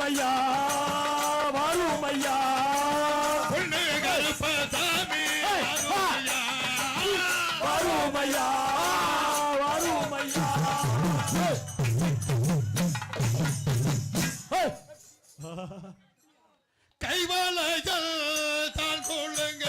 வாழுமையா வாழுமையா கருப்பசாமி வாழுமையா வாழுமையா கைவாளைகள் தான் கொள்ளுங்க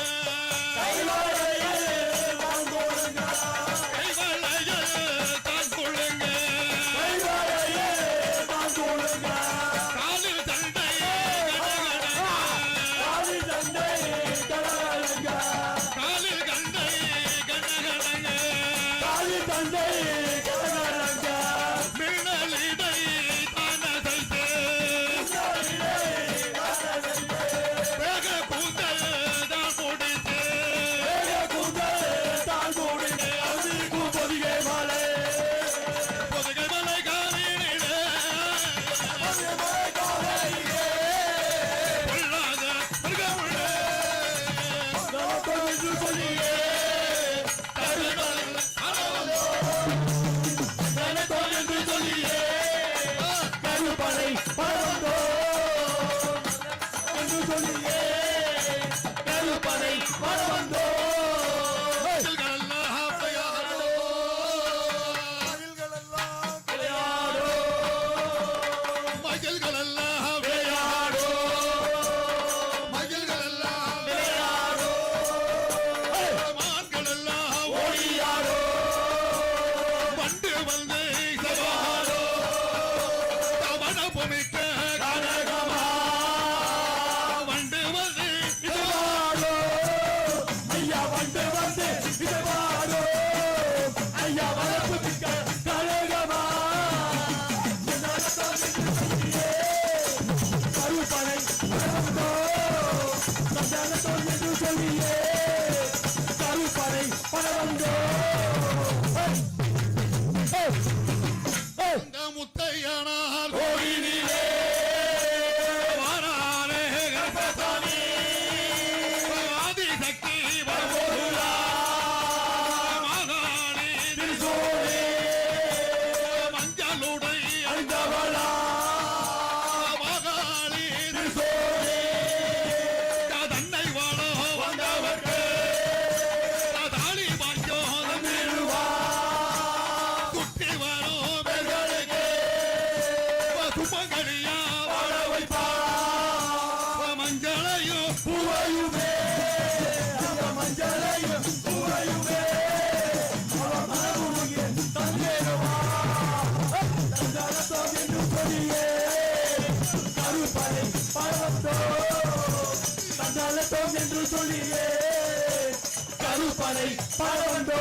கருப்பனை பரவந்தோ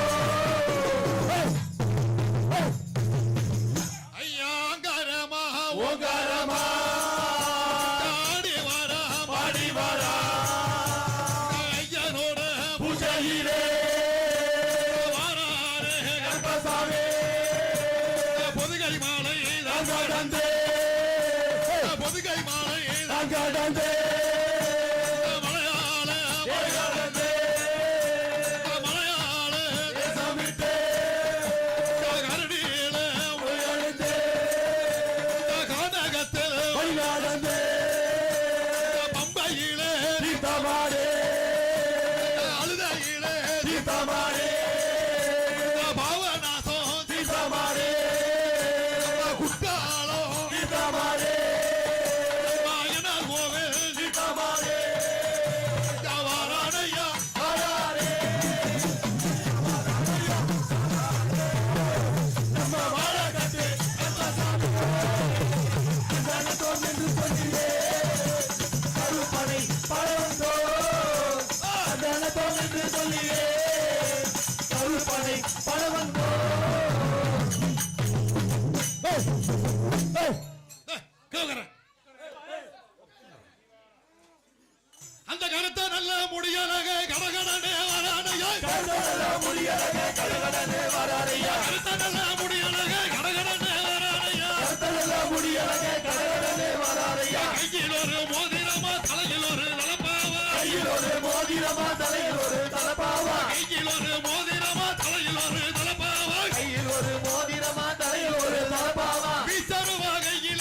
ஐயாங்கரமா ஓங்கரமா ஆடி வரா பாடி வரா ஐயனோட பூஜையிலே வாராரே கருப்பசாமி பொதுகை மாலை கடந்தே பொதுகை மாலை கடந்தே அந்த கருத்தை நல்ல முடியலக கடகடனே வரானையா கடகடனே வரானையா கருத்தை நல்ல முடியலக கடகடனே வரானையா கடகடனே வரானையா கையில் ஒரு மோதிரமா தலையில் ஒரு தலப்பாவா கையில் ஒரு மோதிரமா தலையில் ஒரு தலப்பாவா கையில் ஒரு மோதிரமா தலையில் ஒரு தலப்பாவா கையில் ஒரு மோதிரமா தலையில் ஒரு தலப்பாவா வீசருவா கையில்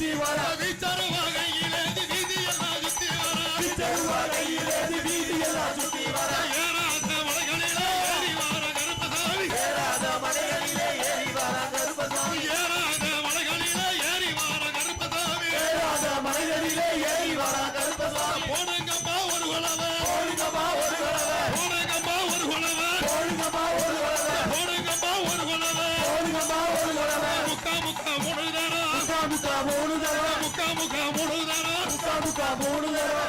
சுத்தி வர வீச்சருவா கையிலேந்தி வீதியெல்லாம் சுத்தி வர விச்சருவா கையிலேந்தி வீதியெல்லாம் சுத்தி வர ஏறாத மலைகளிலே ஏறி வார கருப்பசாமி ஏறாத மலைகளிலே ஏறி வர கருப்பசாமி ஏறாத மலைகளிலே ஏறி வார கருப்பசாமி ஏறாத மலைகளிலே ஏறி வர கருப்பசாமி போனங்கம்மா ஒரு உழவ போடுங்கம்மா ஒரு கலவை போனங்கம்மா ஒரு உழவ போடுங்கம்மா ஒரு கலவை போனங்கம்மா ஒரு உழவ போடுங்கம்மா ஒரு கலவை முக்கா முக்கா மூணு தடவை முக்கா முக்கா மூணு தடவை முக்கா முக்கா மூணு தடவை முக்கா முக்கா மூணு தடவை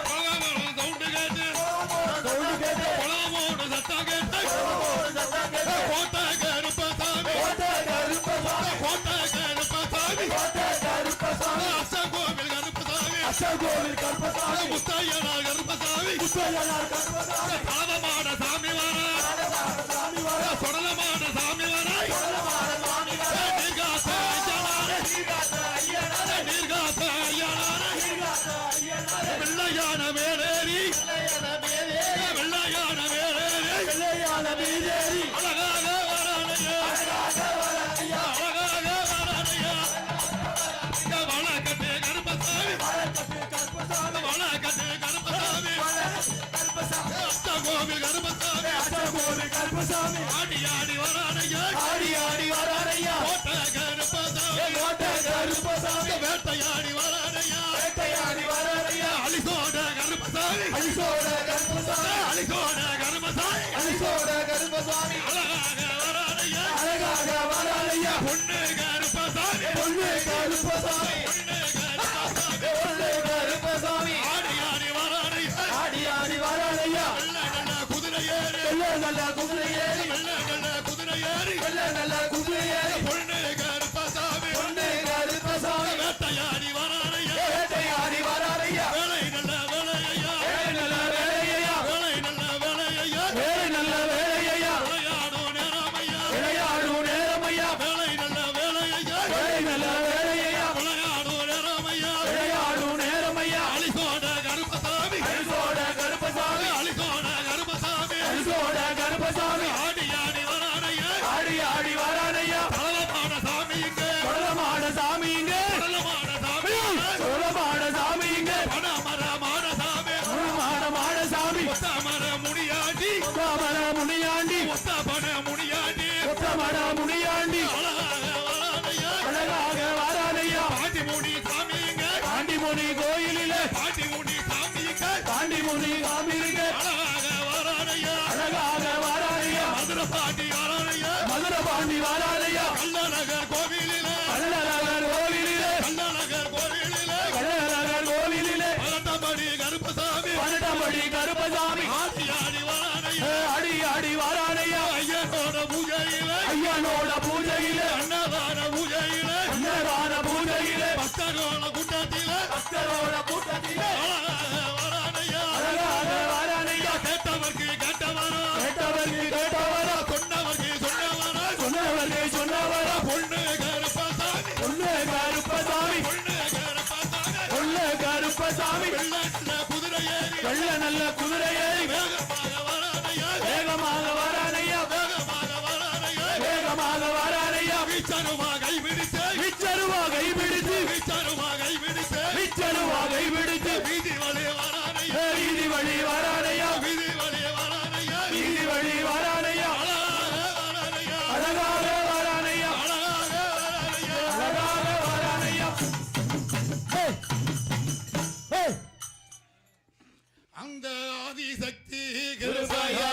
சவுண்டு கேட்டு தோழி கேட்டு குளமோடு சத்தம் கேட்டு ஒரு சத்தம் கேட்டு கோட்டை கருப்பசாமி கோட்டை கருப்பசாமி கோட்டை கருப்பசாமி கோட்டை கருப்பசாமி அசகோவில் கருப்பசாமி அசகோவில் கருப்பசாமி முத்தையனா கருப்பசாமி முத்தையனார் கருப்பசாமி தாளமான சாமி வர சாமி வர சொடலமான சாமி வர சொல்லமான சாமி வர நீர்காத்த ஐயனாரே நீராட்ட ஐயனாரே நீர்காத்த ஐயனாரே நீராட்ட ஐயனாரே வெள்ளையான மேலேறி வெள்ளையான மேலேறி வெள்ளையான மேலேறி வெள்ளையான மேலேறி அழகாக வரானையா அழகாக வர ஐயா அழகாக வரானையா வழக்கத்தே கருப்பசாமி வழக்கத்து கருப்பசாமி வழக்கத்தே கருப்பசாமி கருப்பசாமி கோவில் கருப்பசாமி அசகோவில் கருப்பசாமி ஆடி ஆடி வரானையா ஆடி ஆடி வராரையா கோட்டை கருப்பசாமி கோட்டை கருப்பசாமி வேட்டையாடி வரானையா வேட்டையாடி வராரையா அலிசோட கருப்பசாமி அலிசோட கருப்பசாமி அலிசோட கருப்பசாமி அலிசோட கருப்பசாமி அழகாக வரானையா அழகாக வராரையா பொண்ணு கருப்பசாமி பொண்ணு கருப்பசாமி பொண்ணு கருப்பசாமி பொண்ணு கருப்பசாமி ஆடி ஆடி வரானையா ஆடி ஆடி வராரையா வெள்ளை நல்ல குதிரை ஏறி வெள்ள நல்ல குதிரை ஏறி வெள்ளை நல்ல குதிரை ஏறி வெள்ள நல்ல குதிரை ஏறி பொண்ணு கருப்பசாமி பொண்ணு கருப்பசாமி வேட்டையாடி வரானையா வேட்டையாடி வராரையா வேலை நல்ல வேலையா வேலை நல்ல வேலையா வேலை நல்ல வேலையா வேலை நல்ல வேலையா விளையாடும் நேரமையா விளையாடும் நேரமையா வேலை நல்ல வேலையா வேலை நல்ல வேலையா விளையாடும் நேரமையா விளையாடும் நேரமையா அலிசோட கருப்பசாமி அலிசோட கருப்பசாமி அலிசோட கருப்பசாமி அலிசோட கருப்பசாமி ஆடி ஆடி வரானையா ஆடி ஆடி வரானையா தலமான சாமி இங்க சொல்லமான சாமி இங்க தலமான சாமி சொல்லமான சாமி இங்க பணமரமான சாமி மாட சாமி ஒத்தமர முனியாண்டி ஒத்தமர முனியாண்டி ஒத்தபன முனியாண்டி ஒத்தமர முனியாண்டி அழகாக வரானையா அழகாக வரானையா பாண்டி முனி சாமி இங்க பாண்டிமுனி கோயிலிலே பாண்டி முனி சாமி இங்க பாண்டிமுனி காமிருங்க அழகாக வரானையா அழகாக வரானையா மதுரை பாண்டி வரானையா மதுரை பாண்டி வரானையா கள்ளநகர் கோவிலிலே கள்ளநகர் கோவிலிலே கள்ளநகர் கோவிலிலே கள்ளநகர் கோவிலிலே பழட்டபடி கருப்பசாமி பன்னெண்டாம்படி கருப்பசாமி ஆடி ஆடி வரானையா அடி ஆடி வரானையா ஐயனோட பூஜையிலே ஐயனோட பூஜையிலே அன்னதான பூஜையிலே அன்னதான பூஜையிலே பக்தரோட கூட்டத்திலே பக்தரோட கூட்டத்திலே அழகாக வரானையா அழகாக வரானையா கேட்டவர்க்கு கேட்டவரா கேட்டவருக்கு கேட்டவரா சொன்னவர்க்கு சொன்னவரா சொன்னவருக்கு சொன்னவரா பொண்ணு கருப்பசாமி பொண்ணு கருப்பசாமி பொண்ணு கருப்பசாமி பொண்ணு கருப்பசாமி வெள்ள நல்ல குதிரை ஏறி வெள்ள நல்ல குதிரை ஏறி வேகமாக வரானையா வேகமாக வரானையா வேகமாக வரானையா வேகமாக வரானையா வீச்சருவா கைபிடித்து விச்சருவா கைபிடித்து வீச்சருவா கைபிடித்து விச்சருவா கைபிடித்து வீதி வழி வரானையா வீதி வழி வரானையா வீதி வழி வரானையா வீதி வழி வரானையா அழகாக வரானையா அழகாக வரானையா அழகாக வரானையா அழகாக வரானையா அந்த ஆதிசக்தி கிருபையா